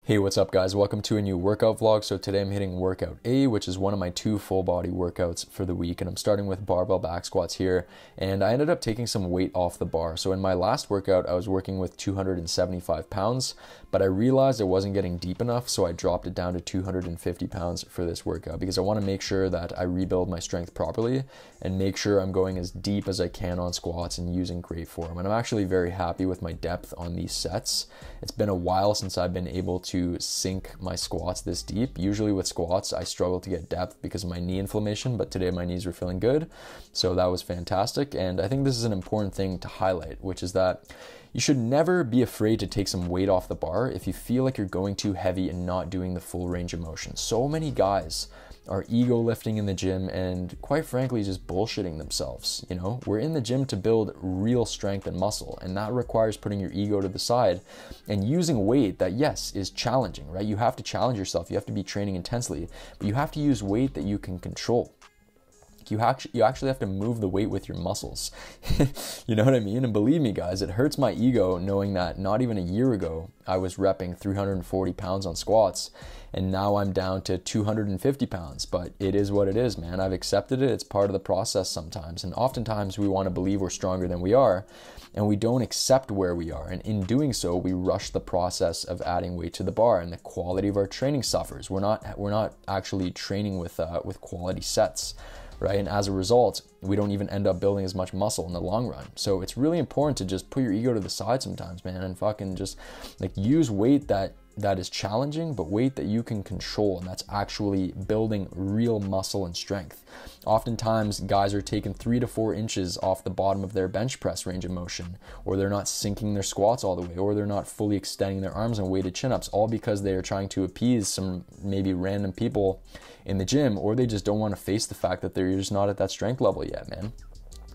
Hey, what's up guys? Welcome to a new workout vlog. So today I'm hitting workout A, which is one of my 2 full body workouts for the week. And I'm starting with barbell back squats here. And I ended up taking some weight off the bar. So in my last workout, I was working with 275 pounds, but I realized I wasn't getting deep enough. So I dropped it down to 250 pounds for this workout because I want to make sure that I rebuild my strength properly and make sure I'm going as deep as I can on squats and using great form. And I'm actually very happy with my depth on these sets. It's been a while since I've been able to sink my squats this deep. Usually with squats, I struggle to get depth because of my knee inflammation, but today my knees were feeling good. So that was fantastic. And I think this is an important thing to highlight, which is that you should never be afraid to take some weight off the bar if you feel like you're going too heavy and not doing the full range of motion. So many guys are ego lifting in the gym and quite frankly just bullshitting themselves. You know, we're in the gym to build real strength and muscle, and that requires putting your ego to the side and using weight that, yes, is challenging, right? You have to challenge yourself. You have to be training intensely, but you have to use weight that you can control. You actually have to move the weight with your muscles. You know what I mean? And believe me, guys, it hurts my ego knowing that not even a year ago, I was repping 340 pounds on squats, and now I'm down to 250 pounds. But it is what it is, man. I've accepted it. It's part of the process sometimes. And oftentimes we want to believe we're stronger than we are, and we don't accept where we are. And in doing so, we rush the process of adding weight to the bar, and the quality of our training suffers. We're not actually training with quality sets, right? And as a result, we don't even end up building as much muscle in the long run. So it's really important to just put your ego to the side sometimes, man, and fucking just like use weight that is challenging, but weight that you can control, and that's actually building real muscle and strength. Oftentimes, guys are taking 3 to 4 inches off the bottom of their bench press range of motion, or they're not sinking their squats all the way, or they're not fully extending their arms on weighted chin-ups, all because they are trying to appease some maybe random people in the gym, or they just don't want to face the fact that they're just not at that strength level yet, man.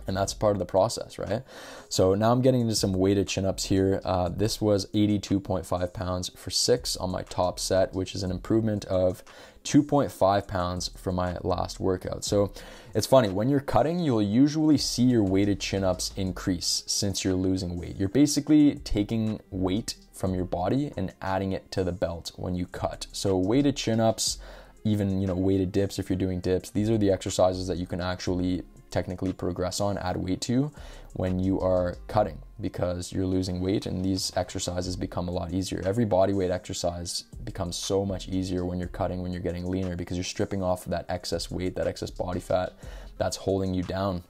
And that's part of the process, right? So now I'm getting into some weighted chin-ups here. This was 82.5 pounds for 6 on my top set, which is an improvement of 2.5 pounds from my last workout. So it's funny, when you're cutting, you'll usually see your weighted chin-ups increase since you're losing weight. You're basically taking weight from your body and adding it to the belt when you cut. So weighted chin-ups, even, you know, weighted dips, if you're doing dips, these are the exercises that you can actually technically progress on, add weight to when you are cutting, because you're losing weight and these exercises become a lot easier. Every body weight exercise becomes so much easier when you're cutting, when you're getting leaner, because you're stripping off that excess weight, that excess body fat that's holding you down.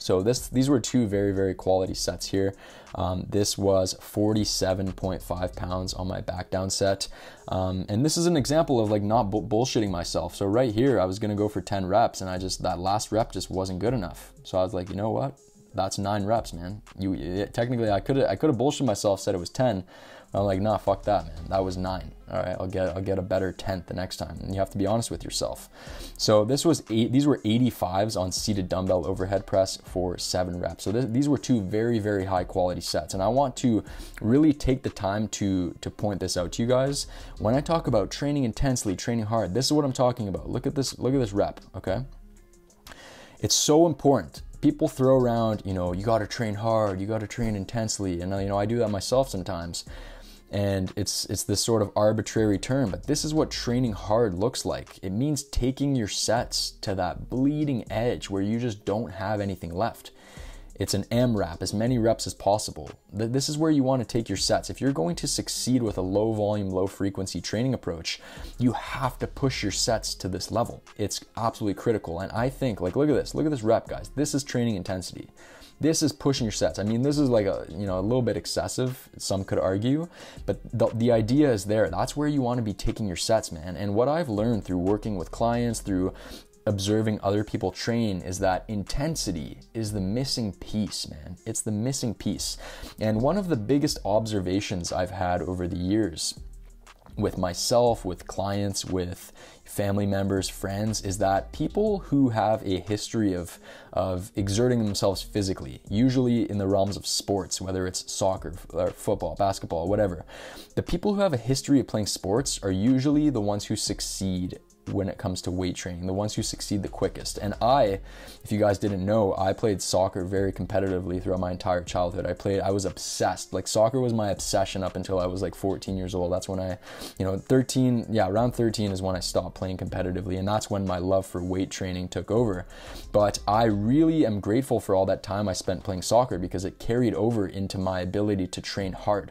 So these were 2 very, very quality sets here. This was 47.5 pounds on my back down set. And this is an example of like not bullshitting myself. So right here, I was gonna go for 10 reps and that last rep just wasn't good enough. So I was like, you know what? That's 9 reps, man. Technically I could have bullshit myself, said it was 10. I'm like, nah, fuck that, man. That was 9. All right, I'll get a better 10th the next time. And you have to be honest with yourself. So these were 85s on seated dumbbell overhead press for 7 reps. So these were 2 very, very high quality sets. And I want to really take the time to point this out to you guys. When I talk about training intensely, training hard, this is what I'm talking about. Look at this rep, okay? It's so important. People throw around, you know, you got to train hard, you got to train intensely. And, you know, I do that myself sometimes. And it's this sort of arbitrary term, but this is what training hard looks like. It means taking your sets to that bleeding edge where you just don't have anything left. It's an AMRAP, as many reps as possible. This is where you want to take your sets. If you're going to succeed with a low volume, low frequency training approach, you have to push your sets to this level. It's absolutely critical. And I think, like, look at this rep, guys. This is training intensity. This is pushing your sets. I mean, this is like a little bit excessive, some could argue, but the idea is there. That's where you want to be taking your sets, man. And what I've learned through working with clients, through observing other people train, is that intensity is the missing piece, man. It's the missing piece. And one of the biggest observations I've had over the years with myself, with clients, with family members, friends, is that people who have a history of exerting themselves physically, usually in the realms of sports, whether it's soccer or football, basketball, whatever, the people who have a history of playing sports are usually the ones who succeed when it comes to weight training, the ones who succeed the quickest. And I, if you guys didn't know, I played soccer very competitively throughout my entire childhood. I was obsessed. Like, soccer was my obsession up until I was like 14 years old. That's when around 13 is when I stopped playing competitively, and that's when my love for weight training took over. But I really am grateful for all that time I spent playing soccer, because it carried over into my ability to train hard.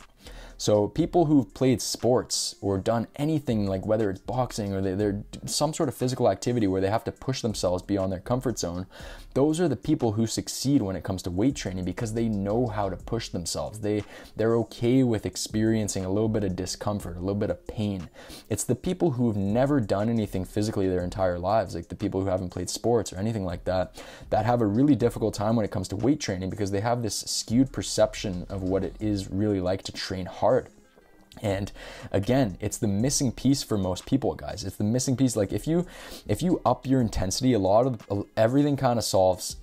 So people who've played sports or done anything, like whether it's boxing or they're some sort of physical activity where they have to push themselves beyond their comfort zone, those are the people who succeed when it comes to weight training, because they know how to push themselves. They're okay with experiencing a little bit of discomfort, a little bit of pain. It's the people who've never done anything physically their entire lives, like the people who haven't played sports or anything like that, that have a really difficult time when it comes to weight training, because they have this skewed perception of what it is really like to train hard. And again, it's the missing piece for most people, guys. It's the missing piece. Like, if you up your intensity, everything kind of solves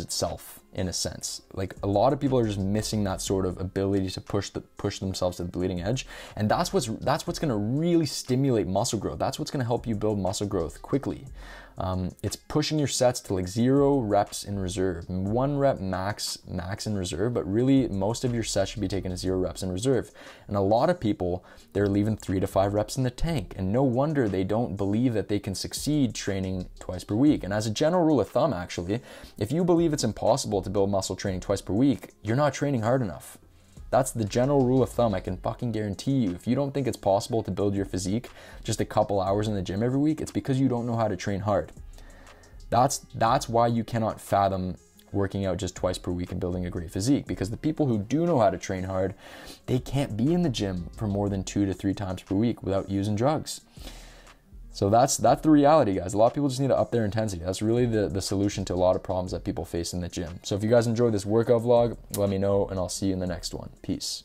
itself in a sense. Like, a lot of people are just missing that sort of ability to push themselves to the bleeding edge, and that's what's going to really stimulate muscle growth. That's what's going to help you build muscle growth quickly. It's pushing your sets to like 0 reps in reserve, 1 rep max in reserve, but really most of your sets should be taken to 0 reps in reserve. And a lot of people, they're leaving 3 to 5 reps in the tank, and no wonder they don't believe that they can succeed training twice per week. And as a general rule of thumb, actually, if you believe it's impossible to build muscle training twice per week, you're not training hard enough. That's the general rule of thumb. I can fucking guarantee you, if you don't think it's possible to build your physique just a couple hours in the gym every week, it's because you don't know how to train hard. That's why you cannot fathom working out just twice per week and building a great physique, because the people who do know how to train hard, they can't be in the gym for more than 2 to 3 times per week without using drugs. So that's the reality, guys. A lot of people just need to up their intensity. That's really the solution to a lot of problems that people face in the gym. So if you guys enjoyed this workout vlog, let me know, and I'll see you in the next one. Peace.